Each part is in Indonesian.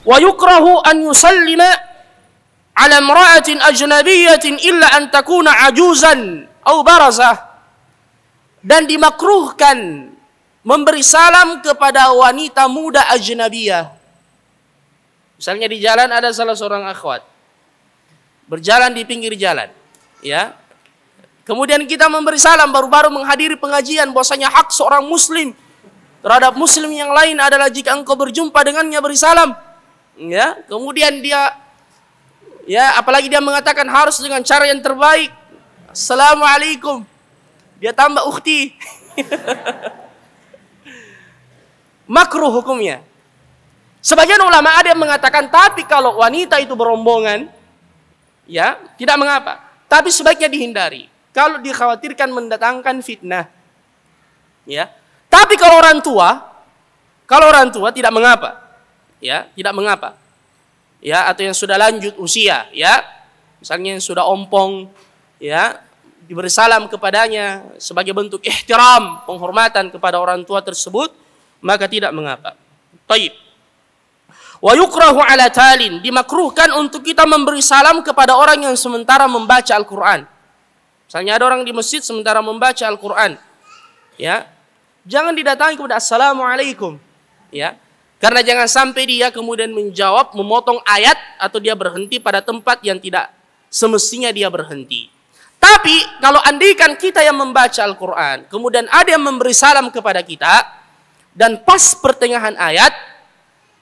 Wa yukrahu an yusallima ala imra'atin ajnabiyatin illa an takuna ajuzan aw barazah. Dan dimakruhkan memberi salam kepada wanita muda ajnabiyah. Misalnya di jalan ada salah seorang akhwat berjalan di pinggir jalan, ya. Kemudian kita memberi salam, baru-baru menghadiri pengajian bahwasanya hak seorang muslim terhadap muslim yang lain adalah jika engkau berjumpa dengannya beri salam. Ya, kemudian dia, ya, apalagi dia mengatakan harus dengan cara yang terbaik. Assalamualaikum. Dia tambah ukhti. Makruh hukumnya. Sebagian ulama ada yang mengatakan, tapi kalau wanita itu berombongan, ya, tidak mengapa. Tapi sebaiknya dihindari. Kalau dikhawatirkan mendatangkan fitnah. Ya. Tapi kalau orang tua tidak mengapa. Ya, tidak mengapa. Ya, atau yang sudah lanjut usia, ya. Misalnya yang sudah ompong, ya, diberi salam kepadanya sebagai bentuk ihtiram, penghormatan kepada orang tua tersebut, maka tidak mengapa. Taib. Wa yukrahu ala talin, dimakruhkan untuk kita memberi salam kepada orang yang sementara membaca Al-Qur'an. Misalnya ada orang di masjid sementara membaca Al-Qur'an. Ya. Jangan didatangi kepada assalamualaikum. Ya. Karena jangan sampai dia kemudian menjawab, memotong ayat atau dia berhenti pada tempat yang tidak semestinya dia berhenti. Tapi kalau andaikan kita yang membaca Al-Qur'an, kemudian ada yang memberi salam kepada kita dan pas pertengahan ayat,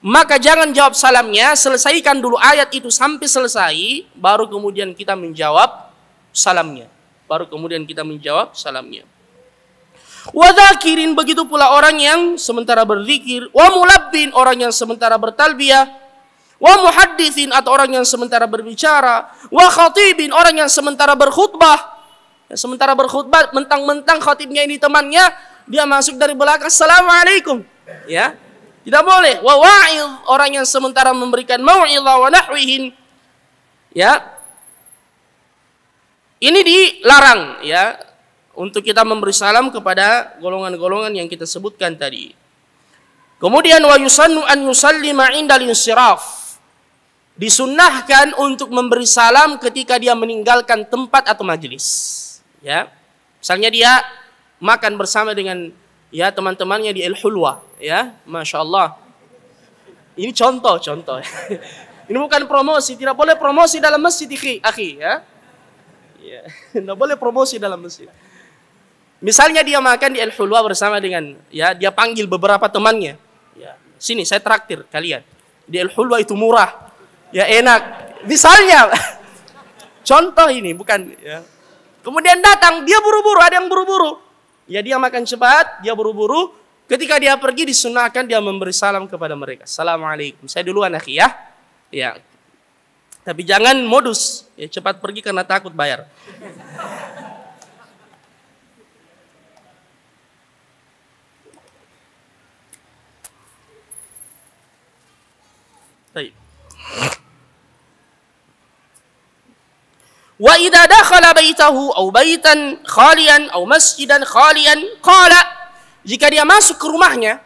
maka jangan jawab salamnya, selesaikan dulu ayat itu sampai selesai, baru kemudian kita menjawab salamnya. Wa dzakirin, begitu pula orang yang sementara berzikir, wa mulabbin, orang yang sementara bertalbiyah, wa muhadditsin, atau orang yang sementara berbicara, wa khatibin, orang yang sementara berkhutbah. Sementara berkhutbah, mentang-mentang khatibnya ini temannya, dia masuk dari belakang, assalamualaikum. Ya. Tidak boleh. Wa wa'idh, orang yang sementara memberikan mau'izah wa nahwihin. Ya. Ini dilarang, ya, untuk kita memberi salam kepada golongan-golongan yang kita sebutkan tadi. Kemudian wa yusannu an yusallima 'indal insiraf. Disunnahkan untuk memberi salam ketika dia meninggalkan tempat atau majelis. Ya. Misalnya dia makan bersama dengan, ya, teman-temannya di Al-Hulwa, ya. Masya Allah. Ini contoh. Ini bukan promosi, tidak boleh promosi dalam masjid, akhi, ya. Ya, tidak boleh promosi dalam masjid. Misalnya dia makan di Al-Hulwa bersama dengan, ya, dia panggil beberapa temannya. Ya, sini saya traktir kalian. Di Al-Hulwa itu murah, ya, enak. Misalnya, contoh ini bukan. Ya. Kemudian datang, dia buru-buru, ada yang buru-buru. Ya, dia makan cepat, dia buru-buru. Ketika dia pergi disunahkan dia memberi salam kepada mereka. Assalamualaikum. Saya duluan, akhi, ya. Ya. Tapi jangan modus, ya, cepat pergi karena takut bayar. Baik. Wa idza dakhala baitahu aw baitan khalian aw masjidan khalian qala, jika dia masuk ke rumahnya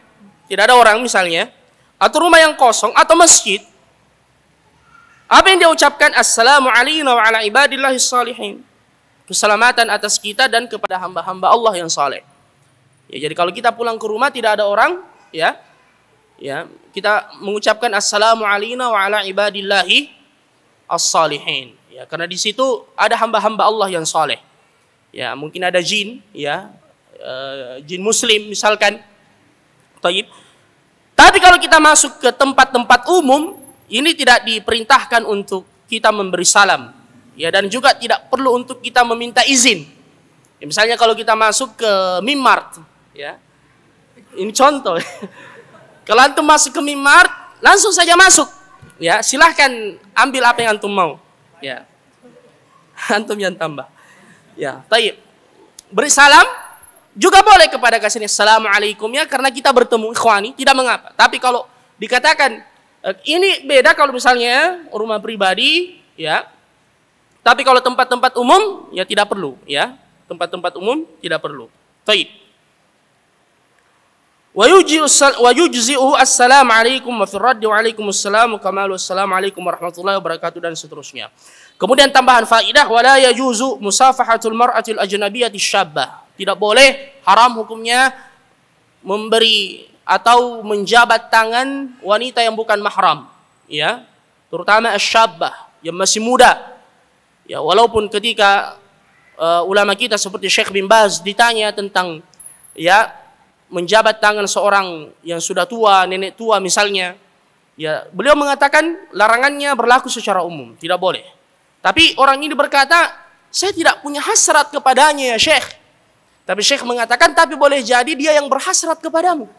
tidak ada orang misalnya, atau rumah yang kosong atau masjid, apa yang dia ucapkan? Assalamu alayna wa ala ibadillahi salihin. Keselamatan atas kita dan kepada hamba-hamba Allah yang saleh. Ya, jadi kalau kita pulang ke rumah tidak ada orang, ya, kita mengucapkan assalamu alayna wa ala ibadillahi as-salihin. Ya, karena di situ ada hamba-hamba Allah yang saleh. Ya, mungkin ada jin, ya, jin muslim misalkan. Taib. Tapi kalau kita masuk ke tempat-tempat umum, ini tidak diperintahkan untuk kita memberi salam, ya, dan juga tidak perlu untuk kita meminta izin. Ya, misalnya kalau kita masuk ke Mimart, ya, ini contoh. Kalau antum masuk ke Mimart, langsung saja masuk, ya, silahkan ambil apa yang antum mau, ya, antum yang tambah, ya, taib. Beri salam juga boleh kepada kasihnya assalamualaikum, ya, karena kita bertemu ikhwani, tidak mengapa. Tapi kalau dikatakan ini beda kalau misalnya rumah pribadi, ya. Tapi kalau tempat-tempat umum, ya, tidak perlu, ya. Tempat-tempat umum tidak perlu. Baik. wa yujzi'u assalamu alaikum wa fil raddi wa alaikumussalam kamalu assalamu alaikum warahmatullahi wabarakatuh dan seterusnya. Kemudian tambahan faidah, wala yajuzu musafahatul mar'atil ajnabiyyati syabbah. Tidak boleh, haram hukumnya memberi atau menjabat tangan wanita yang bukan mahram, ya, terutama asyabbah yang masih muda. Ya, walaupun ketika ulama kita seperti Syekh bin Baz ditanya tentang ya menjabat tangan seorang yang sudah tua, nenek tua misalnya, ya beliau mengatakan larangannya berlaku secara umum, tidak boleh. Tapi orang ini berkata, saya tidak punya hasrat kepadanya ya Syekh. Tapi Syekh mengatakan, tapi boleh jadi dia yang berhasrat kepadamu.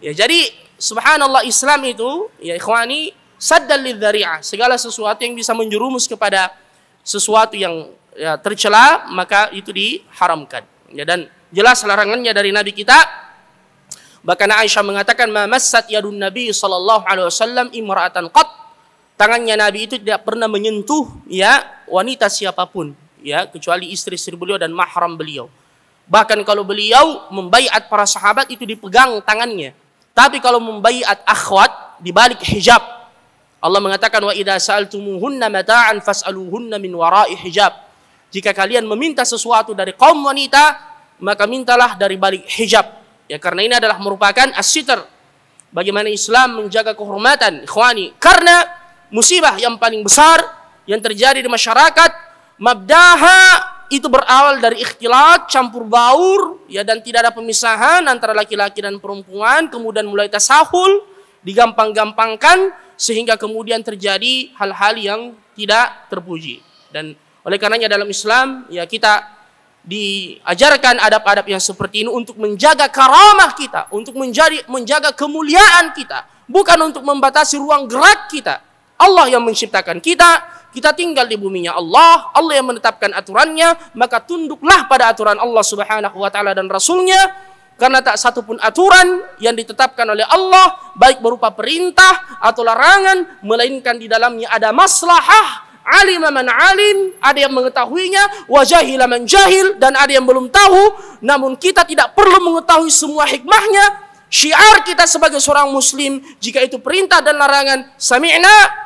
Ya, jadi subhanallah, Islam itu ya ikhwani saddal lidzari'ah, segala sesuatu yang bisa menjerumus kepada sesuatu yang ya, tercela, maka itu diharamkan. Ya, dan jelas larangannya dari Nabi kita. Bahkan Aisyah mengatakan, ma massat yadun Nabi sallallahu alaihi wasallam imra'atan qat. Tangannya Nabi itu tidak pernah menyentuh ya wanita siapapun, ya, kecuali istri-istri beliau dan mahram beliau. Bahkan kalau beliau membaiat para sahabat itu dipegang tangannya. Tapi kalau membaiat akhwat dibalik hijab. Allah mengatakan, wa idza sa'altumuhunna mata'an fas'aluhunna min wara'i hijab. Jika kalian meminta sesuatu dari kaum wanita, maka mintalah dari balik hijab. Ya, karena ini adalah merupakan as-sitr. Bagaimana Islam menjaga kehormatan ikhwani. Karena musibah yang paling besar yang terjadi di masyarakat, mabdaha itu berawal dari ikhtilat, campur baur, ya, dan tidak ada pemisahan antara laki-laki dan perempuan, kemudian mulai tasahul, digampang-gampangkan, sehingga kemudian terjadi hal-hal yang tidak terpuji. Dan oleh karenanya dalam Islam, ya, kita diajarkan adab-adab yang seperti ini untuk menjaga karamah kita, untuk menjaga kemuliaan kita, bukan untuk membatasi ruang gerak kita. Allah yang menciptakan kita, kita tinggal di buminya Allah, Allah yang menetapkan aturannya, maka tunduklah pada aturan Allah Subhanahu wa taala dan Rasulnya, karena tak satu pun aturan yang ditetapkan oleh Allah, baik berupa perintah atau larangan, melainkan di dalamnya ada maslahah, alima man alim, ada yang mengetahuinya, wa jahila man jahil, dan ada yang belum tahu, namun kita tidak perlu mengetahui semua hikmahnya. Syiar kita sebagai seorang muslim, jika itu perintah dan larangan, sami'na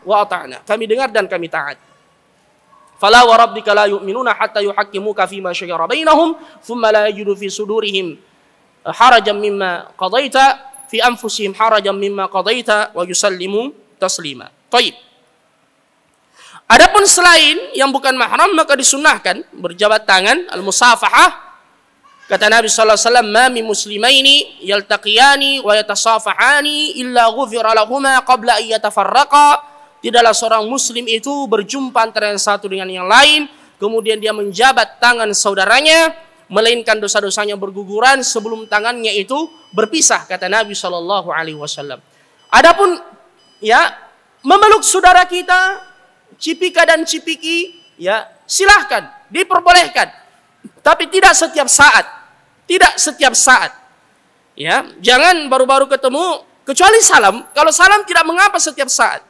wa ata'na, kami dengar dan kami taat. Fala wa rabbika la yu'minuna hatta yuhaqqimuka fima shajara bainahum thumma la yajidu fi sudurihim harajan mimma qadaita fi anfusihim harajan mimma qadaita wa yusallimu taslima. Baik. Adapun selain yang bukan mahram, maka disunnahkan berjabat tangan, al-musafahah. Kata Nabi sallallahu alaihi wasallam, "Ma min muslimaini yaltaqiyani wa yatasafahani illa ghufira lahumā qabla an yatafarraqa." Tidaklah seorang muslim itu berjumpa antara yang satu dengan yang lain, kemudian dia menjabat tangan saudaranya, melainkan dosa-dosanya berguguran sebelum tangannya itu berpisah, kata Nabi sallallahu alaihi wasallam. Adapun ya memeluk saudara kita, cipika dan cipiki, ya silahkan, diperbolehkan. Tapi tidak setiap saat. Tidak setiap saat. Ya, jangan baru-baru ketemu kecuali salam. Kalau salam tidak mengapa setiap saat.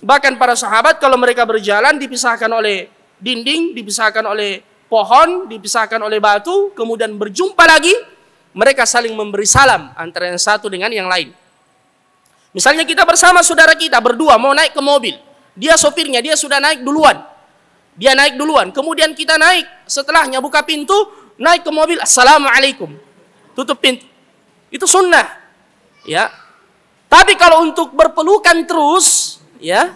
Bahkan para sahabat kalau mereka berjalan dipisahkan oleh dinding, dipisahkan oleh pohon, dipisahkan oleh batu, kemudian berjumpa lagi, mereka saling memberi salam antara yang satu dengan yang lain. Misalnya kita bersama saudara kita berdua mau naik ke mobil. Dia sopirnya, dia sudah naik duluan. Dia naik duluan, kemudian kita naik, setelahnya buka pintu, naik ke mobil, assalamualaikum, tutup pintu. Itu sunnah, ya. Tapi kalau untuk berpelukan terus, ya,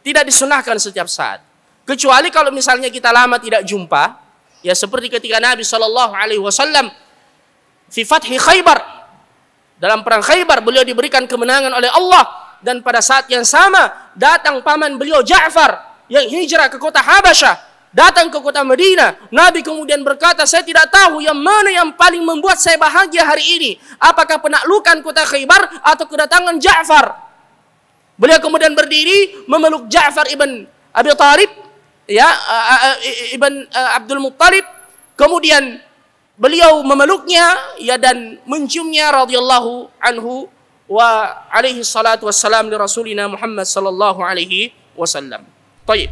tidak disunahkan setiap saat. Kecuali kalau misalnya kita lama tidak jumpa, ya seperti ketika Nabi Shallallahu Alaihi Wasallam fi fathi Khaybar, dalam perang Khaybar beliau diberikan kemenangan oleh Allah. Dan pada saat yang sama datang paman beliau Ja'far yang hijrah ke kota Habasyah, datang ke kota Madinah. Nabi kemudian berkata, saya tidak tahu yang mana yang paling membuat saya bahagia hari ini. Apakah penaklukan kota Khaybar atau kedatangan Ja'far? Beliau kemudian berdiri memeluk Ja'far ibn Abi Thalib, ya, ibn Abdul Muttalib. Kemudian beliau memeluknya, ya, dan menciumnya radhiyallahu anhu wa alaihi salatu wassalam li rasulina Muhammad sallallahu alaihi wasallam. Baik.